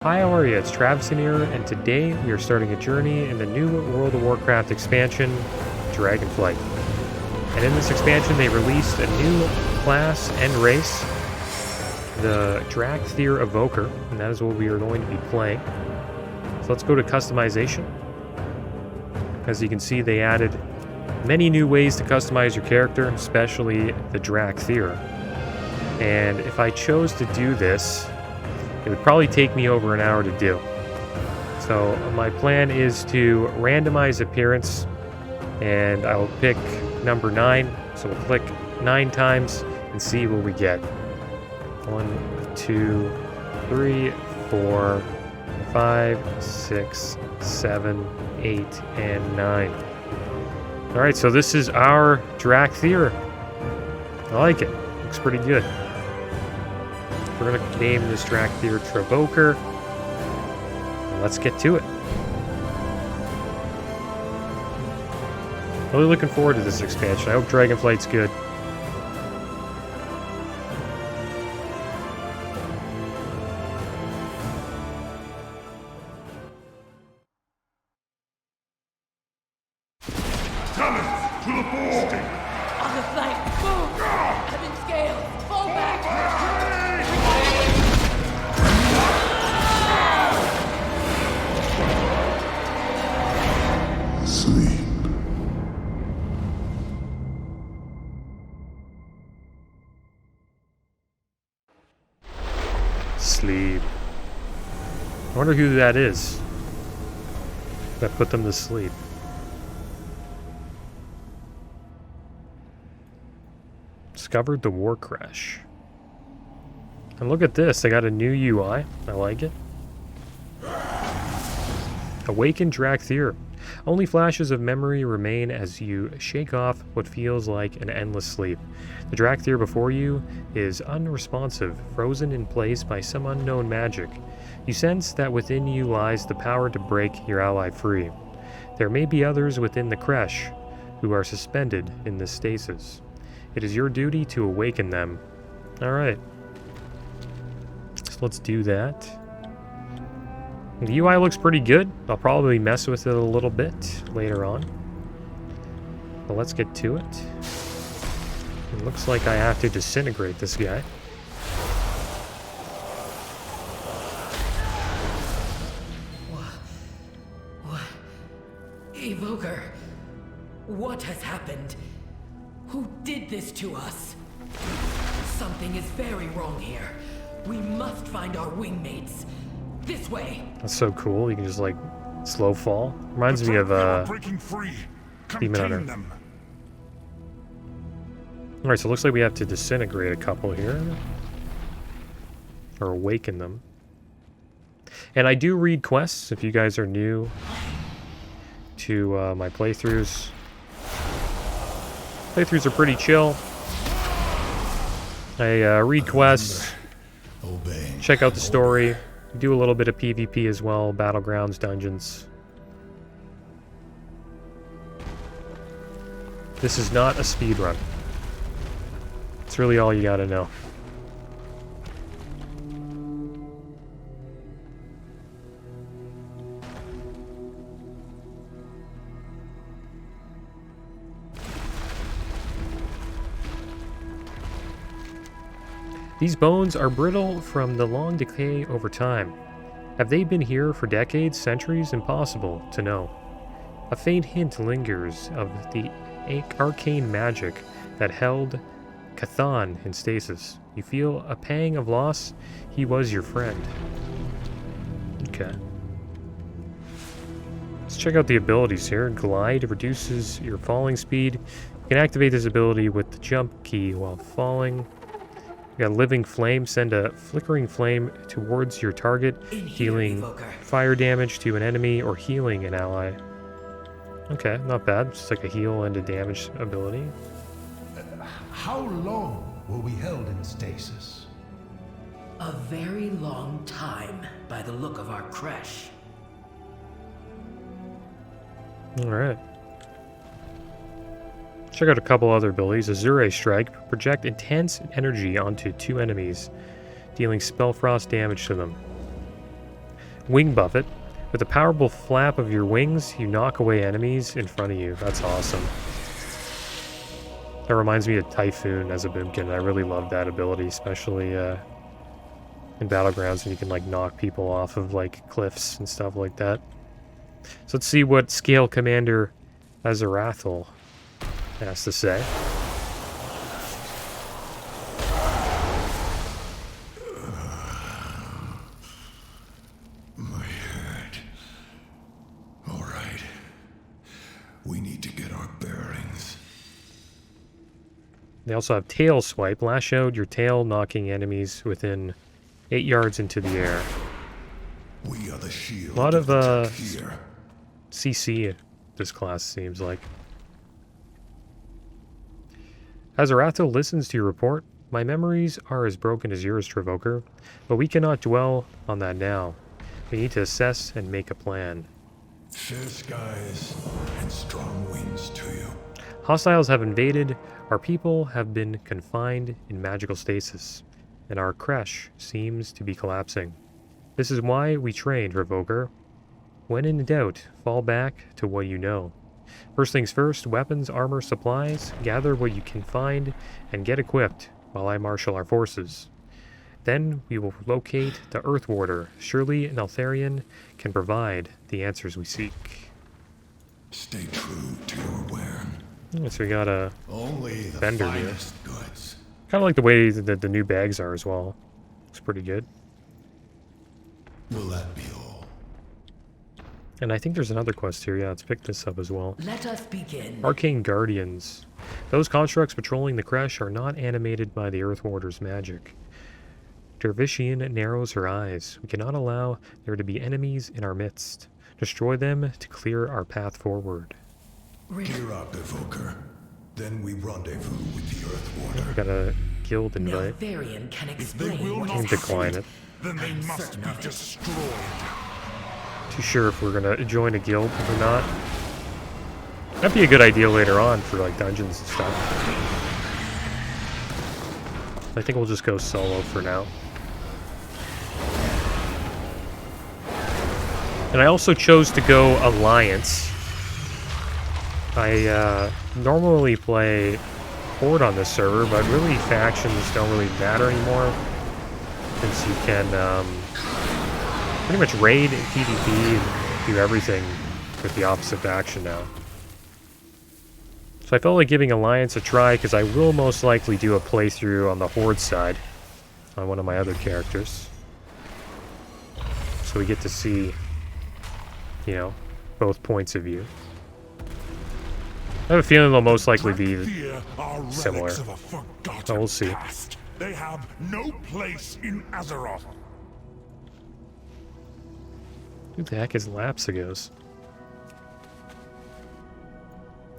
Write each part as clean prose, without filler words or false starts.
Hi, how are you? It's Traviseen here, and today we are starting a journey in the new World of Warcraft expansion, Dragonflight. And in this expansion, they released a new class and race, the Dracthyr Evoker, and that is what we are going to be playing. So let's go to customization. As you can see, they added many new ways to customize your character, especially the Dracthyr. And if I chose to do this, it would probably take me over an hour to do. So my plan is to randomize appearance, and I'll pick number 9. So we'll click 9 times and see what we get. 1, 2, 3, 4, 5, 6, 7, 8, and 9. Alright, so this is our Dracthyr. I like it. Looks pretty good. We're going to name this Dracthyr Evoker. Let's get to it. Really looking forward to this expansion. I hope Dragonflight's good. Talents to the fore! On the flank! Move! Heaven scales! Fall back! Sleep. Sleep. I wonder who that is that put them to sleep. Discovered the war crash. And look at this, they got a new UI. I like it. Awaken Dracthyr. Only flashes of memory remain as you shake off what feels like an endless sleep. The Dracthyr before you is unresponsive, frozen in place by some unknown magic. You sense that within you lies the power to break your ally free. There may be others within the creche who are suspended in this stasis. It is your duty to awaken them. Alright. So let's do that. The UI looks pretty good. I'll probably mess with it a little bit later on. But let's get to it. It looks like I have to disintegrate this guy. What? Evoker, what has happened? Who did this to us? Something is very wrong here. We must find our wingmates. This way. That's so cool. You can just like slow fall. Reminds me of Demon Hunter. Alright, so it looks like we have to disintegrate a couple here. Or awaken them. And I do read quests if you guys are new to my playthroughs. Playthroughs are pretty chill. I read quests, check out the story, do a little bit of PvP as well, battlegrounds, dungeons. This is not a speedrun. It's really all you gotta know. These bones are brittle from the long decay over time. Have they been here for decades, centuries? Impossible to know. A faint hint lingers of the arcane magic that held Cathan in stasis. You feel a pang of loss. He was your friend. Okay. Let's check out the abilities here. Glide reduces your falling speed. You can activate this ability with the jump key while falling. We got Living Flame, send a flickering flame towards your target, dealing fire damage to an enemy or healing an ally. Okay, not bad. It's like a heal and a damage ability. How long were we held in stasis? A very long time by the look of our creche. Alright. Check out a couple other abilities. Azure Strike. Project intense energy onto 2 enemies, dealing spell frost damage to them. Wing buffet. With a powerful flap of your wings, you knock away enemies in front of you. That's awesome. That reminds me of Typhoon as a boomkin. I really love that ability, especially in Battlegrounds when you can like knock people off of like cliffs and stuff like that. So let's see what Scale Commander Azarathal has to say. My head. All right. We need to get our bearings. They also have Tail Swipe. Lash out your tail, knocking enemies within 8 yards into the air. We are the shield. A lot of Dracthyr. CC this class seems like. Azarathal listens to your report. My memories are as broken as yours, Evoker, but we cannot dwell on that now. We need to assess and make a plan. Fair skies and strong winds to you. Hostiles have invaded. Our people have been confined in magical stasis, and our creche seems to be collapsing. This is why we trained, Evoker. When in doubt, fall back to what you know. First things first, weapons, armor, supplies. Gather what you can find and get equipped while I marshal our forces. Then we will locate the Earth Warder. Surely an Altharian can provide the answers we seek. Stay true to your wern. So we got a Only the vendor here. finest goods. Kind of like the way that the new bags are as well. Looks pretty good. Will that be all? And I think there's another quest here. Yeah, let's pick this up as well. Let us begin. Arcane Guardians. Those constructs patrolling the creche are not animated by the Earth Warder's magic. Traviseen narrows her eyes. We cannot allow there to be enemies in our midst. Destroy them to clear our path forward. Gear up, Evoker. Then we rendezvous with the Earth We Warder. got a guild No invite. Varian can If they explain will what not You has can decline happened. it. Then they I'm must certain be of it. destroyed. Too sure if we're gonna join a guild or not. That'd be a good idea later on for like dungeons and stuff. I think we'll just go solo for now. And I also chose to go Alliance. I normally play Horde on this server, but really factions don't really matter anymore, since you can pretty much raid and PvP and do everything with the opposite faction now. So I felt like giving Alliance a try, because I will most likely do a playthrough on the Horde side on one of my other characters. So we get to see, you know, both points of view. I have a feeling they'll most likely be Dracthyr are similar. relics of a forgotten But we'll see. past. They have no place in Azeroth. Who the heck is Lapsagos?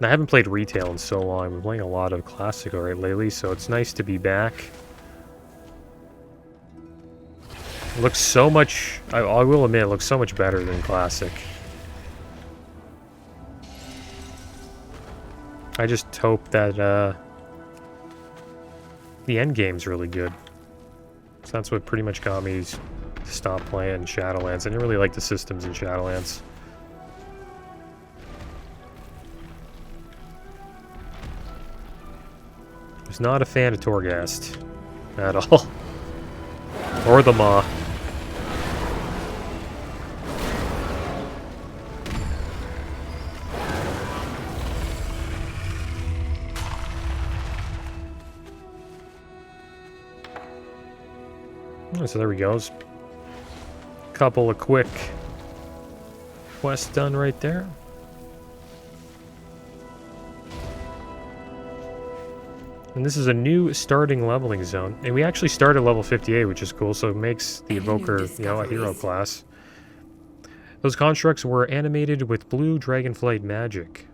I haven't played retail in so long. I've been playing a lot of Classic lately, so it's nice to be back. It looks so much... I will admit, it looks so much better than Classic. I just hope that the endgame's really good. So that's what pretty much got me to stop playing Shadowlands. I didn't really like the systems in Shadowlands. I was not a fan of Torghast at all. Or the Maw. So there we go. Couple of quick quests done right there. And this is a new starting leveling zone. And we actually start at level 58, which is cool. So it makes the Evoker, you know, a hero class. Those constructs were animated with blue Dragonflight magic.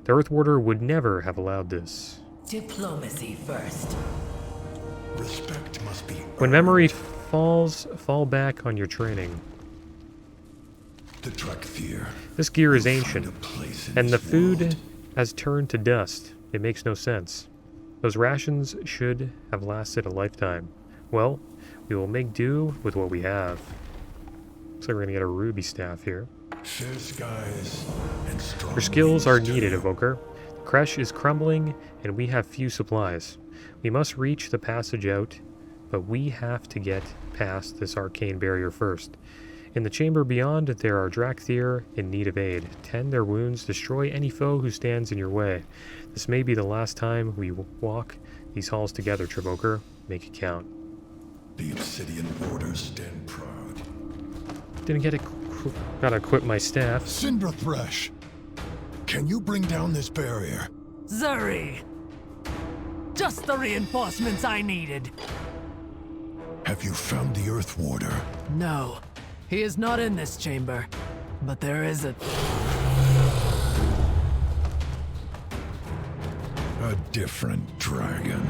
The Earth Warder would never have allowed this. Diplomacy first. Respect must be When memory falls, fall back on your training. the Dracthyr. This gear is will find ancient, a place in and the this food world. has turned to dust. It makes no sense. Those rations should have lasted a lifetime. Well, we will make do with what we have. Looks like we're gonna get a ruby staff here. Fair skies and strong Your skills are winds, needed, too. Evoker. The creche is crumbling, and we have few supplies. We must reach the passage out, but we have to get past this arcane barrier first. In the chamber beyond, there are Dracthyr in need of aid. Tend their wounds, destroy any foe who stands in your way. This may be the last time we walk these halls together, Travoker. Make it count. The obsidian borders stand proud. Didn't get it. Gotta equip my staff. Cinderthresh, can you bring down this barrier? Zuri! Just the reinforcements I needed. Have you found the Earth Warder? No, he is not in this chamber. But there is a... A different dragon.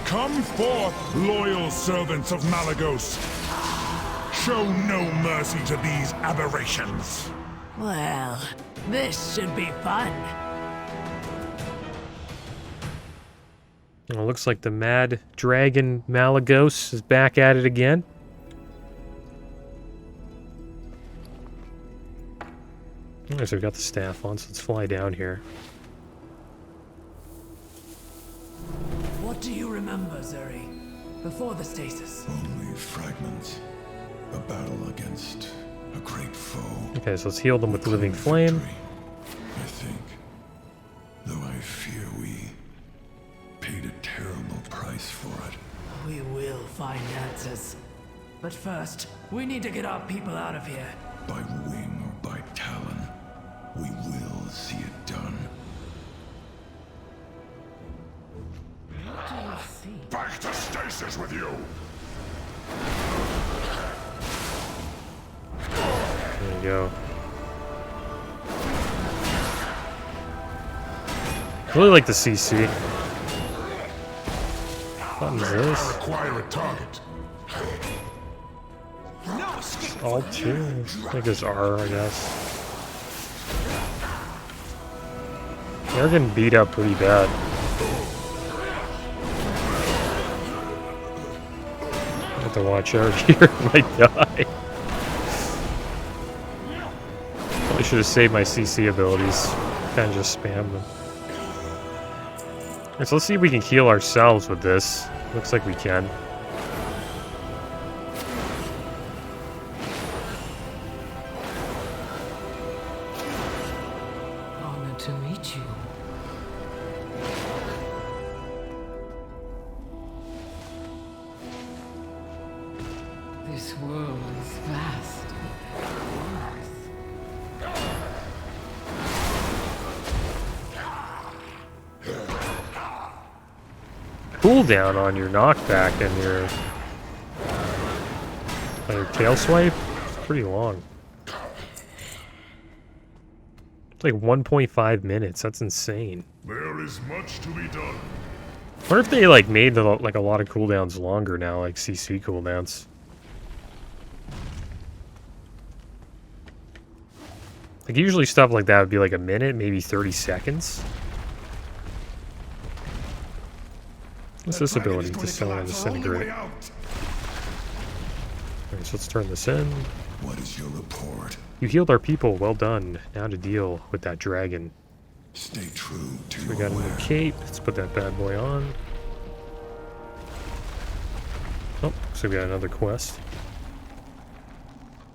Come forth, loyal servants of Malagos. Show no mercy to these aberrations. Well, this should be fun. Well, looks like the mad dragon Malagos is back at it again. Alright, so we got the staff on, so let's fly down here. What do you remember, Zuri? Before the stasis? Only fragments. A battle against a great foe. Okay, so let's heal them with Living Claimed Flame. victory, I think. Though I fear we paid a terrible price for it. We will find answers. But first, we need to get our people out of here. By wing or by talon, we will see it done. What do you see? Back to stasis with you! There you go. Really like the CC. What button is this? Acquire a target. Alt 2? I think it's R, I guess. They're getting beat up pretty bad. I have to watch out here. I might die. Probably should have saved my CC abilities. Kind of just spam them. Alright, so let's see if we can heal ourselves with this. Looks like we can. Honored to meet you. This world is vast. Cooldown on your knockback and your tail swipe. It's pretty long. It's like 1.5 minutes. That's insane. There is much to be done. I wonder if they like made the, like a lot of cooldowns longer now, like CC cooldowns. Like usually stuff like that would be like a minute, maybe 30 seconds. What's this ability? Disintegrate. Alright, so let's turn this in. What is your report? You healed our people, well done. Now to deal with that dragon. Stay true to We your got a new word. cape. Let's put that bad boy on. Oh, so we got another quest.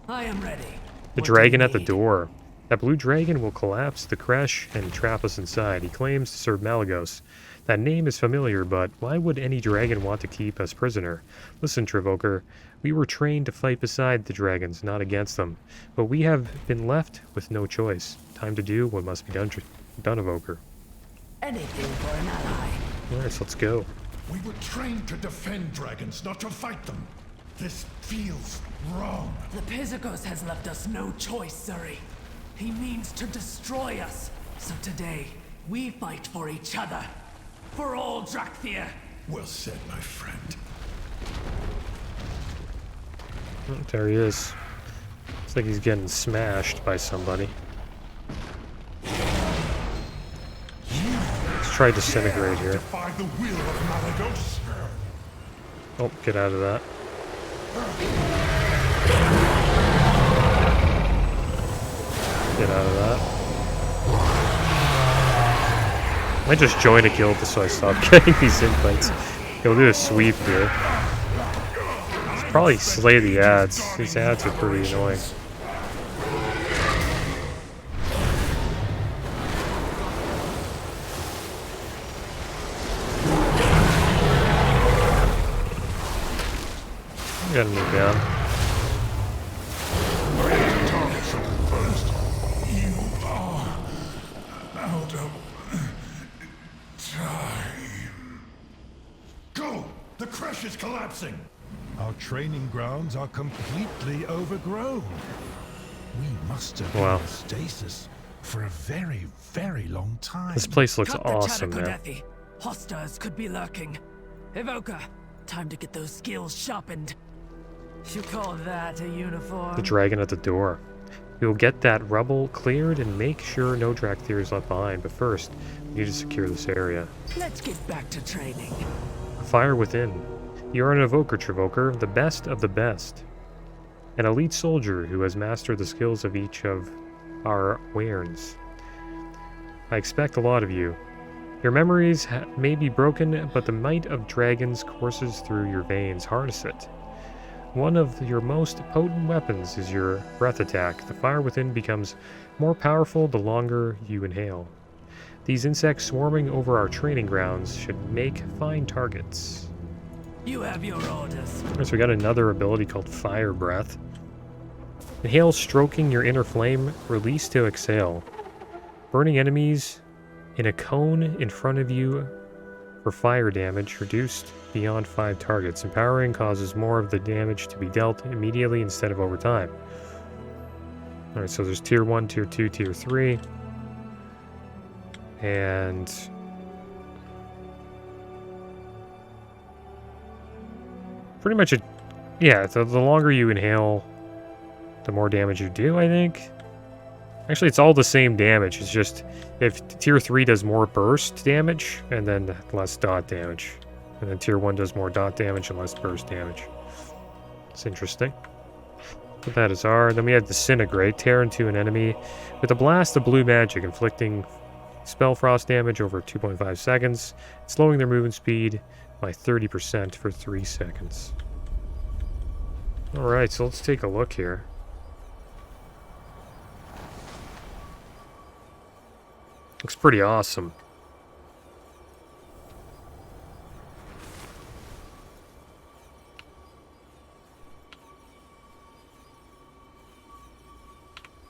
I am ready. The What do dragon you at the need? door. That blue dragon will collapse the creche and trap us inside. He claims to serve Malagos. That name is familiar, but why would any dragon want to keep us prisoner? Listen, Travoker, we were trained to fight beside the dragons, not against them. But we have been left with no choice. Time to do what must be done, Evoker. Anything for an ally. Alright, so let's go. We were trained to defend dragons, not to fight them. This feels wrong. The Pizikos has left us no choice, Zuri. He means to destroy us. So today, we fight for each other. For all Dracthyr. Well said, my friend. Oh, there he is. Looks like he's getting smashed by somebody. Let's try disintegrate here. Defy the will of Malagos. Oh, get out of that. Get out of that. I might just join a guild so I stop getting these invites. He'll do a sweep here. Should probably slay the ads. These ads are pretty annoying. Gotta move down. You are out of time. Go! The crash is collapsing! Our training grounds are completely overgrown. We must have been in stasis for a very, very long time. This place looks Cut the awesome, chatter, man. Dracthyr. Hostiles could be lurking. Evoker, time to get those skills sharpened. You call that a uniform? The dragon at the door. We will get that rubble cleared and make sure no Dracthyr is left behind, but first, we need to secure this area. Let's get back to training. Fire within. You are an evoker, Travoker, the best of the best. An elite soldier who has mastered the skills of each of our wairns. I expect a lot of you. Your memories may be broken, but the might of dragons courses through your veins. Harness it. One of your most potent weapons is your breath attack. The fire within becomes more powerful the longer you inhale. These insects swarming over our training grounds should make fine targets. You have your orders. So we got another ability called Fire Breath. Inhale, stroking your inner flame. Release to exhale. Burning enemies in a cone in front of you for fire damage reduced beyond 5 targets. Empowering causes more of the damage to be dealt immediately instead of over time. Alright, so there's tier 1, tier 2, tier 3. And pretty much the longer you inhale, the more damage you do, I think. Actually, it's all the same damage. It's just if tier 3 does more burst damage and then less dot damage. And then tier 1 does more dot damage and less burst damage. It's interesting. Put that as R. Then we have Disintegrate. Tear into an enemy with a blast of blue magic, inflicting spell frost damage over 2.5 seconds, slowing their movement speed by 30% for 3 seconds. Alright, so let's take a look here. Looks pretty awesome.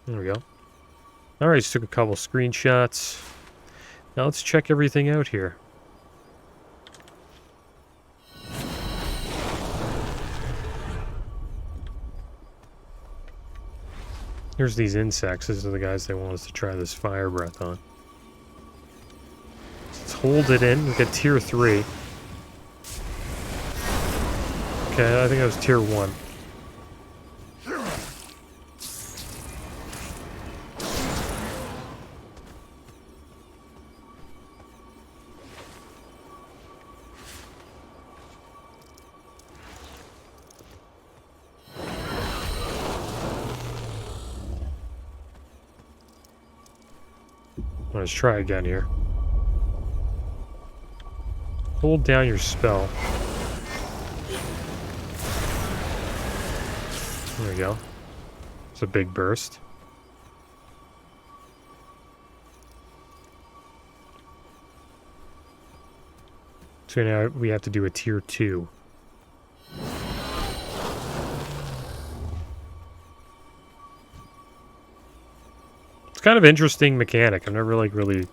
There we go. Alright, just took a couple screenshots. Now let's check everything out here. Here's these insects. These are the guys they want us to try this fire breath on. Let's hold it in. We got tier 3. Okay, I think that was tier 1. Let's try again here. Hold down your spell. There we go. It's a big burst. So now we have to do a tier 2. It's kind of interesting mechanic. I've never really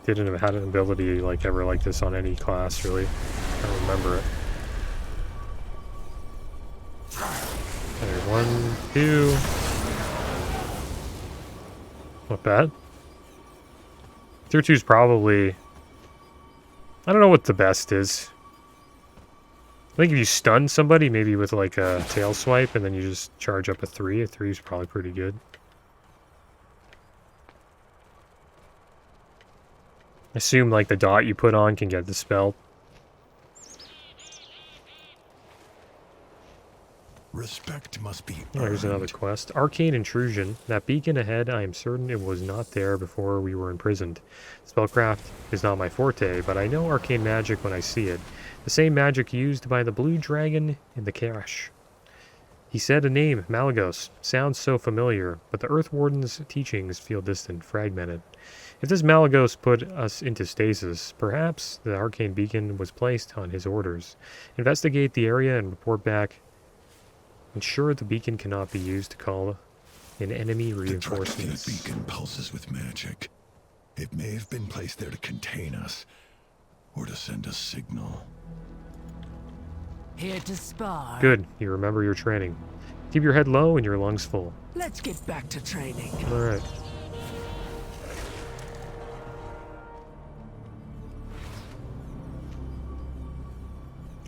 didn't have an ability ever like this on any class really. I don't remember it. Okay, 1, 2. Not bad. Tier 2 is probably, I don't know what the best is. I think if you stun somebody, maybe with like a tail swipe, and then you just charge up a 3. A 3 is probably pretty good. I assume like the dot you put on can get dispelled. Respect must be Oh, here's another earned. quest. Arcane Intrusion. That beacon ahead, I am certain it was not there before we were imprisoned. Spellcraft is not my forte, but I know arcane magic when I see it. The same magic used by the blue dragon in the cache. He said a name, Malagos. Sounds so familiar, but the Earth Warden's teachings feel distant, fragmented. If this Malagos put us into stasis, perhaps the arcane beacon was placed on his orders. Investigate the area and report back. Ensure the beacon cannot be used to call in enemy The reinforcements. Dracthyr beacon pulses with magic. It may have been placed there to contain us, or to send a signal. Here to spar. Good, you remember your training. Keep your head low and your lungs full. Let's get back to training. Alright.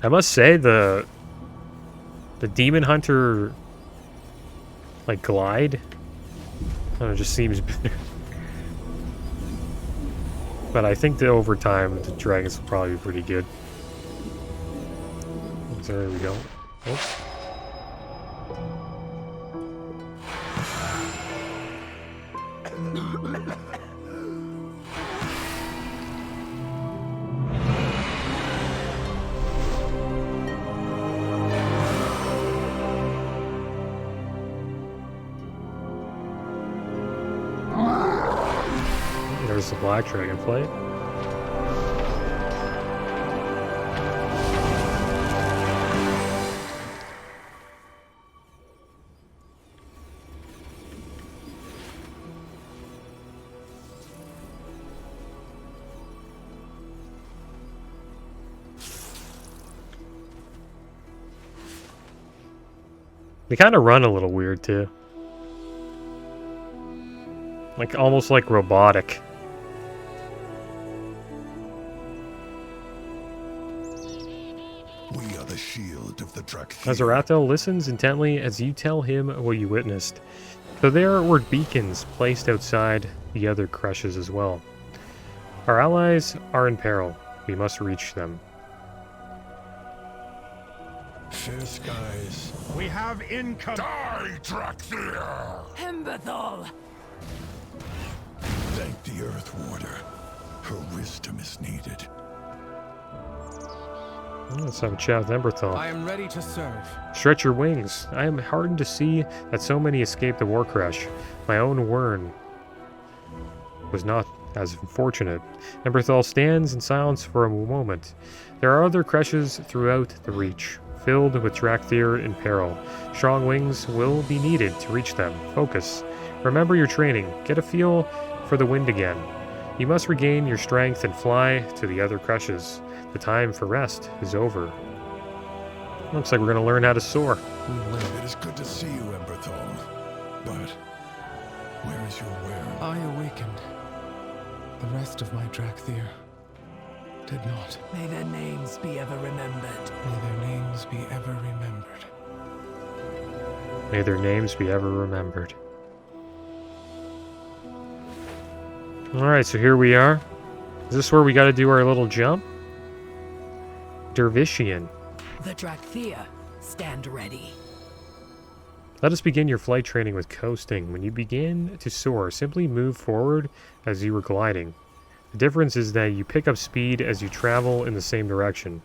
I must say the Demon Hunter like glide, I don't know, just seems better. But I think that over time the dragons will probably be pretty good. So there we go. Oh. There's the black dragonflight. They kind of run a little weird too. Like almost like robotic. We are the shield of the Dracthyr. Azarathel listens intently as you tell him what you witnessed. So there were beacons placed outside the other creches as well. Our allies are in peril. We must reach them. Fair skies. We have income. Die, Dracthyr! Emberthal! Thank the Earth Warder. Her wisdom is needed. Let's have a chat with Emberthal. I am ready to serve. Stretch your wings. I am heartened to see that so many escaped the war crash. My own Wern was not as fortunate. Emberthal stands in silence for a moment. There are other creches throughout the Reach, filled with Dracthyr in peril. Strong wings will be needed to reach them. Focus. Remember your training. Get a feel for the wind again. You must regain your strength and fly to the other creches. The time for rest is over. Looks like we're going to learn how to soar. It is good to see you, Emberthal. But where is your Wern? I awakened. The rest of my Dracthyr did not. May their names be ever remembered. May their names be ever remembered. May their names be ever remembered. Alright, so here we are. Is this where we got to do our little jump? Dervishian. The Dracthyr, stand ready. Let us begin your flight training with coasting. When you begin to soar, simply move forward as you were gliding. The difference is that you pick up speed as you travel in the same direction.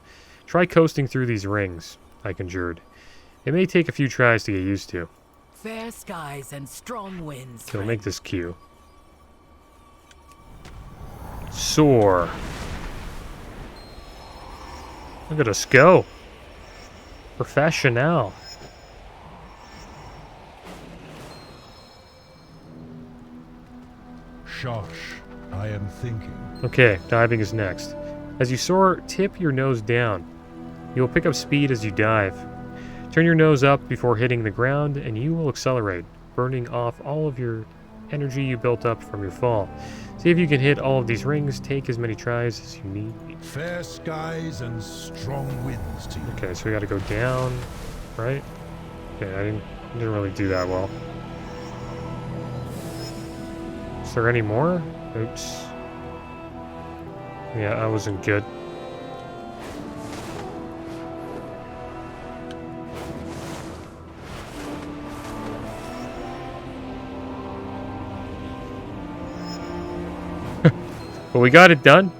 Try coasting through these rings, I conjured. It may take a few tries to get used to. Fair skies and strong winds. So make this cue. Soar. Look at us go. Professional. Shosh, I am thinking. Okay, diving is next. As you soar, tip your nose down. You will pick up speed as you dive. Turn your nose up before hitting the ground and you will accelerate, burning off all of your energy you built up from your fall. See if you can hit all of these rings. Take as many tries as you need. Fair skies and strong winds to you. Okay, so we gotta go down, right? Okay, I didn't really do that well. Is there any more? Oops. Yeah, that wasn't good. But we got it done.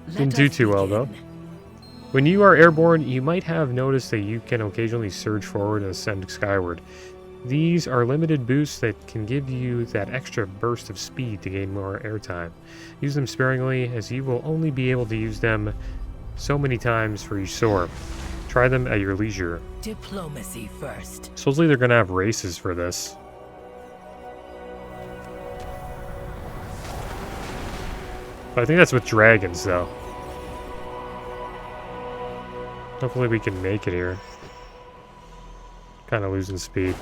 Let Didn't do us too well, though. begin. When you are airborne, you might have noticed that you can occasionally surge forward and ascend skyward. These are limited boosts that can give you that extra burst of speed to gain more airtime. Use them sparingly, as you will only be able to use them so many times for each soar. Try them at your leisure. Diplomacy first. Supposedly they're going to have races for this. But I think that's with dragons, though. Hopefully we can make it here. Kind of losing speed.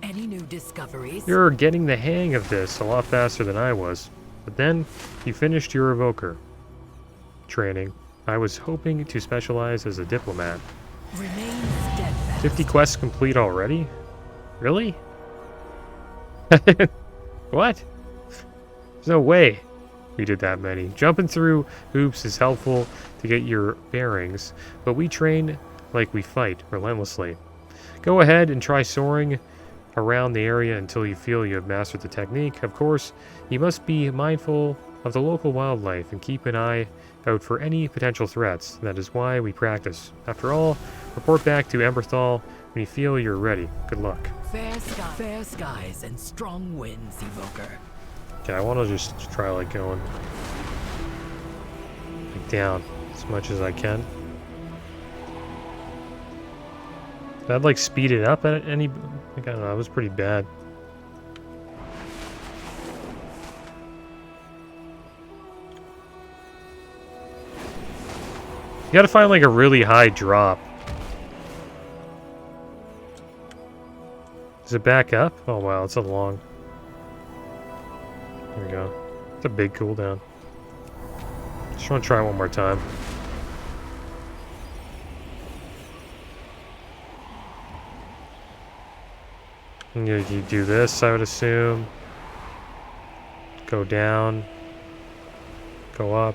Any new discoveries? You're getting the hang of this a lot faster than I was. But then, you finished your evoker training. I was hoping to specialize as a diplomat. Remain steadfast. 50 quests complete already? Really? What? There's no way we did that many. Jumping through hoops is helpful to get your bearings, but we train like we fight relentlessly. Go ahead and try soaring around the area until you feel you have mastered the technique. Of course, you must be mindful of the local wildlife and keep an eye out for any potential threats. That is why we practice. After all, report back to Emberthal when you feel you're ready. Good luck. Fair skies and strong winds, Evoker. Okay, I want to just try like going like down as much as I can. Did I like speed it up at any? Like, I don't know. It was pretty bad. You gotta find like a really high drop. Does it back up? Oh wow, it's a long. There we go. It's a big cooldown. Just want to try one more time. And you do this, I would assume. Go down. Go up.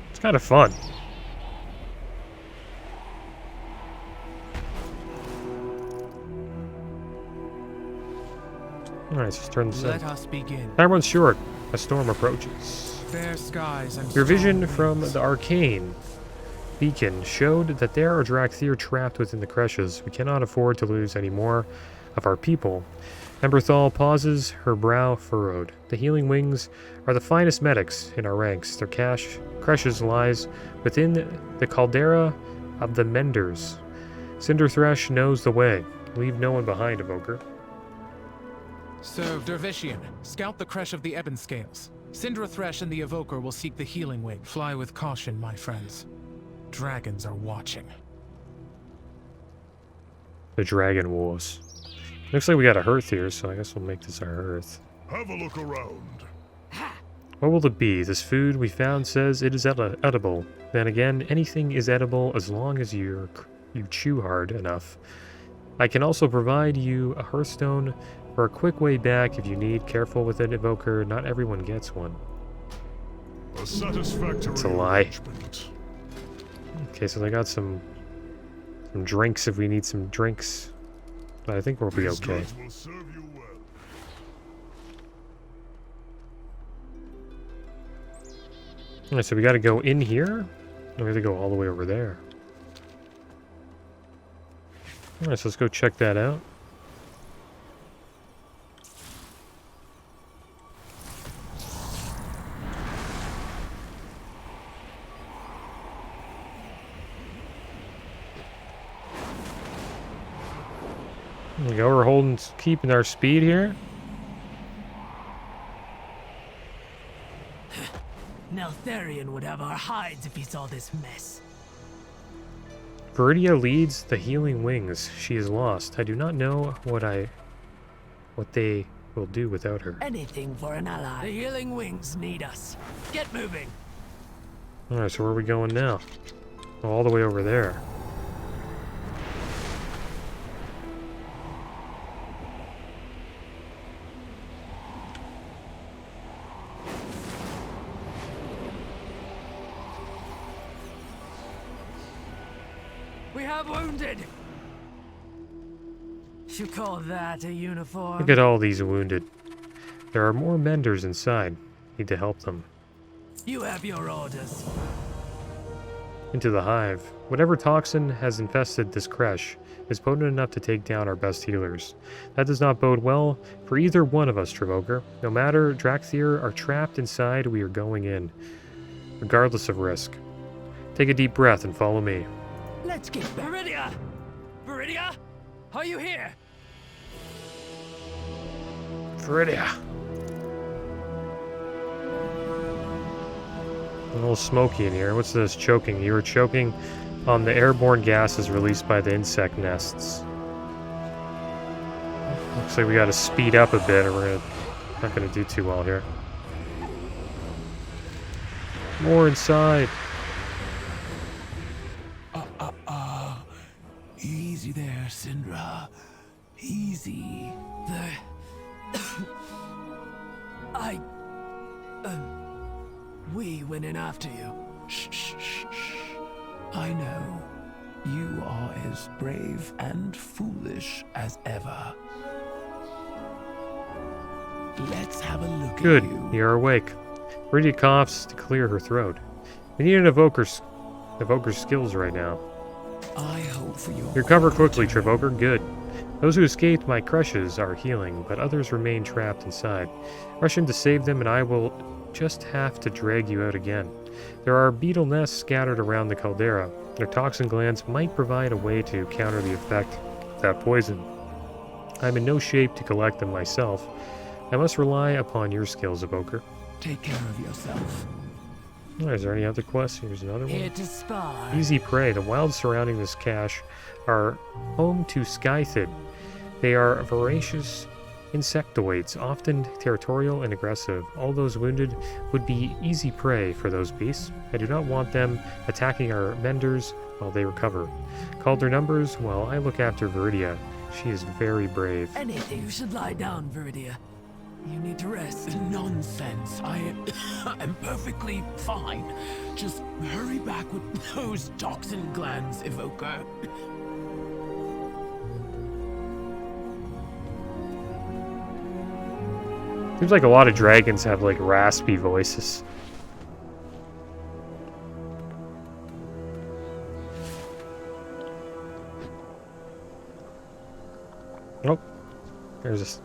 It's kind of fun. Alright, let's turn this Let in. us begin. Time runs short. A storm approaches. Fair skies and Your vision strong from winds. the arcane beacon showed that there are Dracthyr trapped within the creches. We cannot afford to lose any more of our people. Emberthal pauses, her brow furrowed. The healing wings are the finest medics in our ranks. Their creches lies within the caldera of the Menders. Cinderthresh knows the way. Leave no one behind, Evoker. So, Dervishian, scout the creche of the Ebon Scales. Cinderthresh and the Evoker will seek the healing wing. Fly with caution, my friends. Dragons are watching. The Dragon Wars. Looks like we got a hearth here, so I guess we'll make this our hearth. Have a look around. What will it be? This food we found says it is edible. Then again, anything is edible as long as you chew hard enough. I can also provide you a hearthstone for a quick way back if you need. Careful with it, Evoker. Not everyone gets one. A satisfactory It's a lie. arrangement. Okay, so they got some drinks if we need some drinks. But I think we'll be These okay. goods will serve you well. Alright, so we gotta go in here? Or we have to go all the way over there? Alright, so let's go check that out. There we go, we're keeping our speed here. Neltharion would have our hides if he saw this mess. Viridia leads the healing wings. She is lost. I do not know what they will do without her. Anything for an ally. The healing wings need us. Get moving. Alright, so where are we going now? Oh, all the way over there. We have wounded! You call that a uniform? Look at all these wounded. There are more menders inside. Need to help them. You have your orders. Into the hive. Whatever toxin has infested this creche is potent enough to take down our best healers. That does not bode well for either one of us, Evoker. No matter Dracthyr are trapped inside, we are going in, regardless of risk. Take a deep breath and follow me. Let's get back. Viridia! Viridia? Are you here? Viridia. A little smoky in here. What's this? Choking. You were choking on the airborne gases released by the insect nests. Looks like we gotta speed up a bit or we're not gonna do too well here. More inside. Easy there, Syndra. Easy. We went in after you. Shh, shh, shh, shh. I know. You are as brave and foolish as ever. Let's have a look Good. at you. You're awake. Viridia coughs to clear her throat. We need an evoker's skills right now. I hope for your Recover quickly, Trevoker. Good. Those who escaped my crushes are healing, but others remain trapped inside. Rush in to save them, and I will just have to drag you out again. There are beetle nests scattered around the caldera. Their toxin glands might provide a way to counter the effect of that poison. I'm in no shape to collect them myself. I must rely upon your skills, Evoker. Take care of yourself. Oh, is there any other quests? Here's another one. Here to spar. Easy prey. The wilds surrounding this cache are home to skythid. They are voracious insectoids, often territorial and aggressive. All those wounded would be easy prey for those beasts. I do not want them attacking our menders while they recover. Called their numbers while I look after Viridia. She is very brave. Anything, you should lie down, Viridia. You need to rest. Nonsense. I am perfectly fine. Just hurry back with those toxin glands, Evoker. Seems like a lot of dragons have like raspy voices. Oh, there's this.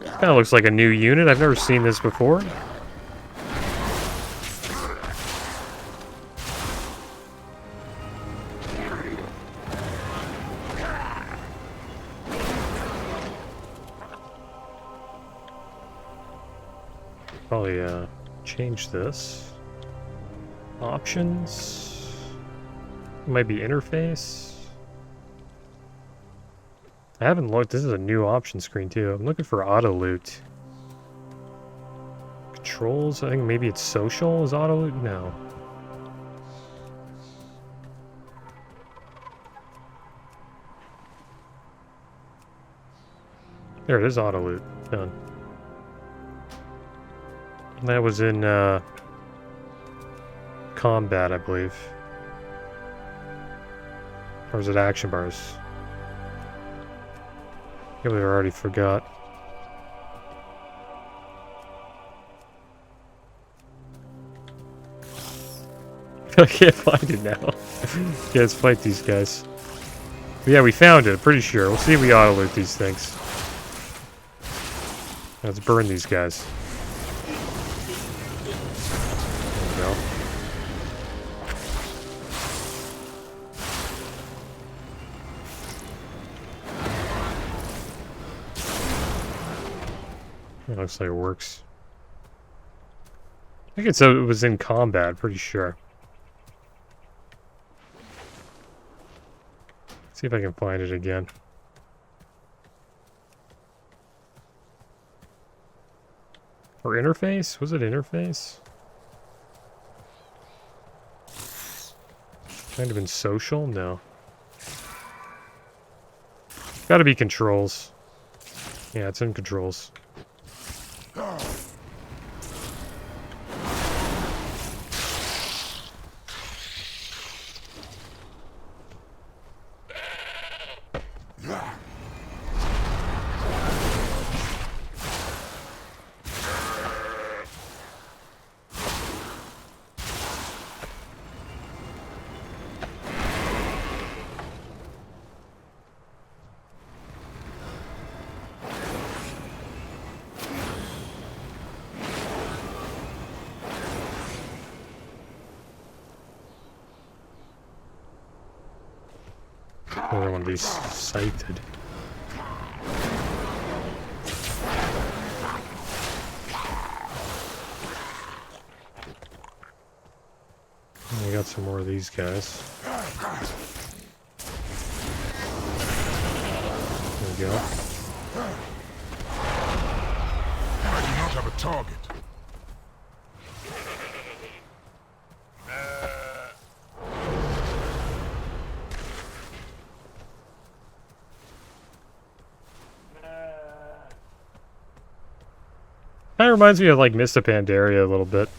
Kind of looks like a new unit. I've never seen this before. Probably change this. Options. Might be interface. I haven't looked. This is a new option screen too. I'm looking for auto loot. Controls. I think maybe it's social. Is auto loot? No. There it is. Auto loot. Done. That was in combat, I believe. Or was it action bars? I already forgot. I can't find it now. Yeah, let's fight these guys. But yeah, we found it, pretty sure. We'll see if we auto-loot these things. Let's burn these guys. There we go. It looks like it works. I think it was in combat, pretty sure. See if I can find it again. Or interface? Was it interface? Might have been social? No. Gotta be controls. Yeah, it's in controls. Another one of these sighted. We got some more of these guys. There we go. I do not have a target. Kind of reminds me of like Mist of Pandaria a little bit.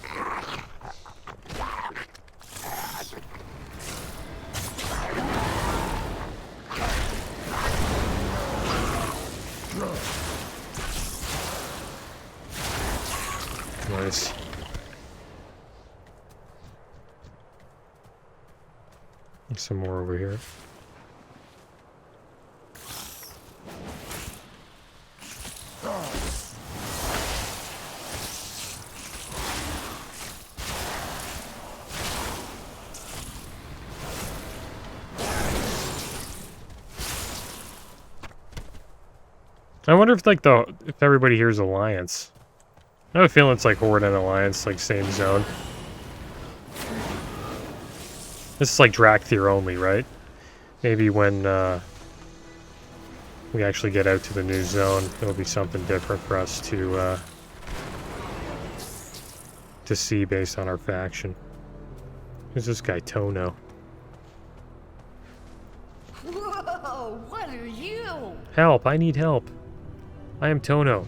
Nice. Some more over here. I wonder if like if everybody here's Alliance. I have a feeling it's like Horde and Alliance, like same zone. This is like Dracthyr only, right? Maybe when we actually get out to the new zone, it'll be something different for us to see based on our faction. Who's this guy, Tono? Whoa, what are you? Help, I need help. I am Tono,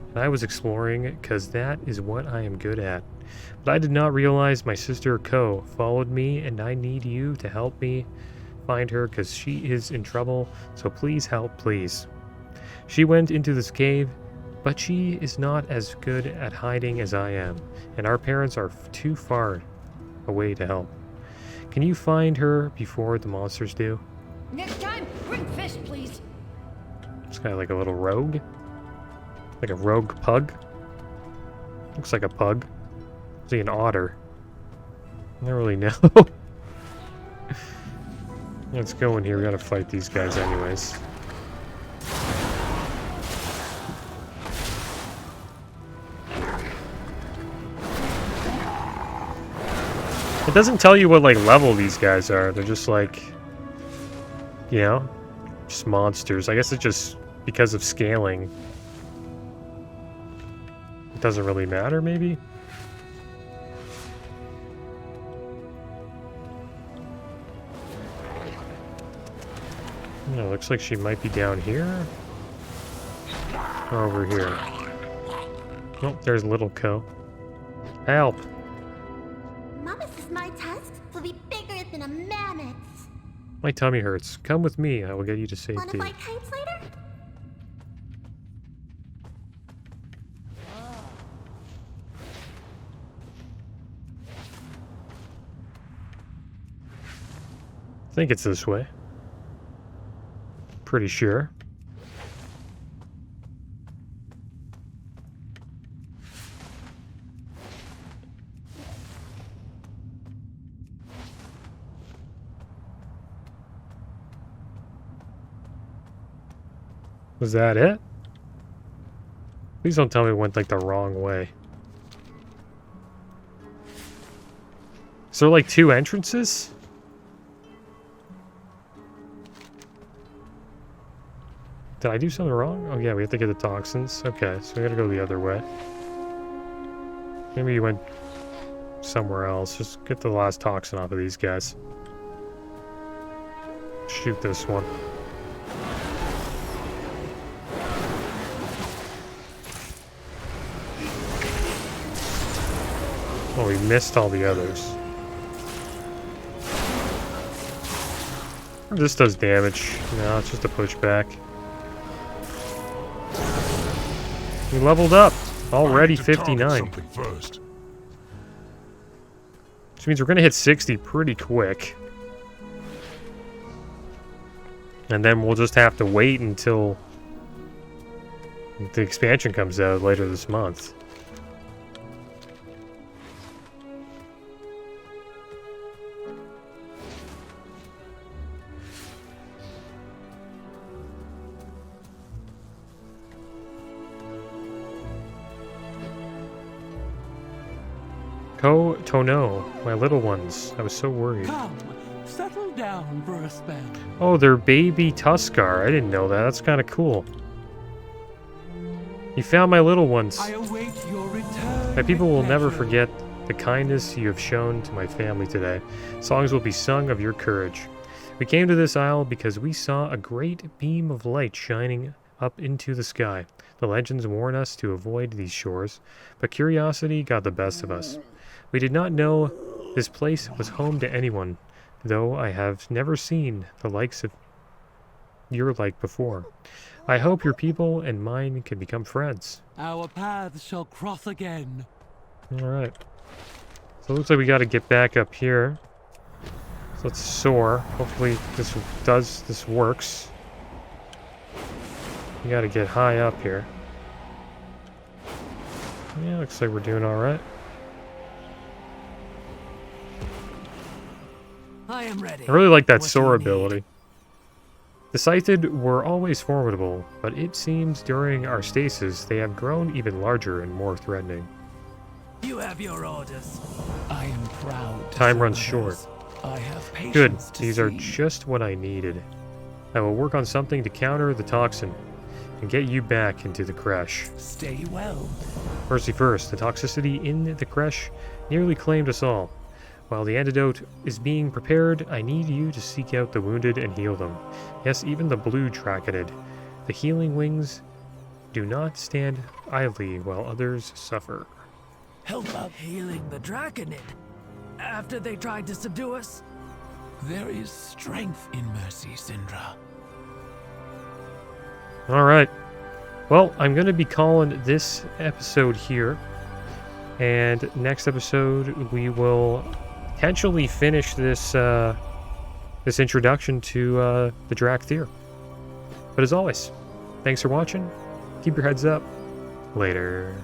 and I was exploring because that is what I am good at. But I did not realize my sister Ko followed me, and I need you to help me find her because she is in trouble, so please help, please. She went into this cave, but she is not as good at hiding as I am, and our parents are too far away to help. Can you find her before the monsters do? Next time, bring fish, please. This guy like a little rogue? Like a rogue pug? Looks like a pug. Is he an otter? I don't really know. Let's go in here. We gotta fight these guys anyways. It doesn't tell you what like level these guys are. They're just like, you know, just monsters. I guess it's just because of scaling. It doesn't really matter, maybe? Yeah, looks like she might be down here. Or over here. Oh, there's little Ko. Help! Mama says my tusks will be bigger than a mammoth's. My tummy hurts. Come with me. I will get you to safety. Wanna buy kites later? I think it's this way. Pretty sure. Was that it? Please don't tell me it went like the wrong way. Is there like two entrances? Did I do something wrong? Oh yeah, we have to get the toxins. Okay, so we gotta go the other way. Maybe you went somewhere else. Just get the last toxin off of these guys. Shoot this one. Oh, we missed all the others. This does damage. No, it's just a pushback. We leveled up. Already 59. Which means we're going to hit 60 pretty quick. And then we'll just have to wait until the expansion comes out later this month. Tono, my little ones. I was so worried. Come, settle down for a spell. Oh, they're baby Tuskar. I didn't know that. That's kind of cool. You found my little ones. I await your return. My people will with never pleasure. forget the kindness you have shown to my family today. Songs will be sung of your courage. We came to this isle because we saw a great beam of light shining up into the sky. The legends warn us to avoid these shores, but curiosity got the best of us. We did not know this place was home to anyone, though I have never seen the likes of your like before. I hope your people and mine can become friends. Our paths shall cross again. Alright. So it looks like we gotta get back up here. So let's soar. Hopefully this works. We gotta get high up here. Yeah, looks like we're doing alright. I am ready. I really like that What do soar you need? ability. The Scythed were always formidable, but it seems during our stasis they have grown even larger and more threatening. You have your orders. I am proud. to Time serve runs others. short. I have patience Good, to these are see. just what I needed. I will work on something to counter the toxin and get you back into the creche. Stay well. Mercy first, the toxicity in the creche nearly claimed us all. While the antidote is being prepared, I need you to seek out the wounded and heal them. Yes, even the blue Dracthyr. The healing wings do not stand idly while others suffer. Help out Healing the Draconid. After they tried to subdue us? There is strength in mercy, Syndra. Alright. Well, I'm going to be calling this episode here. And next episode, we will potentially finish this this introduction to the Dracthyr. But as always, thanks for watching. Keep your heads up. Later.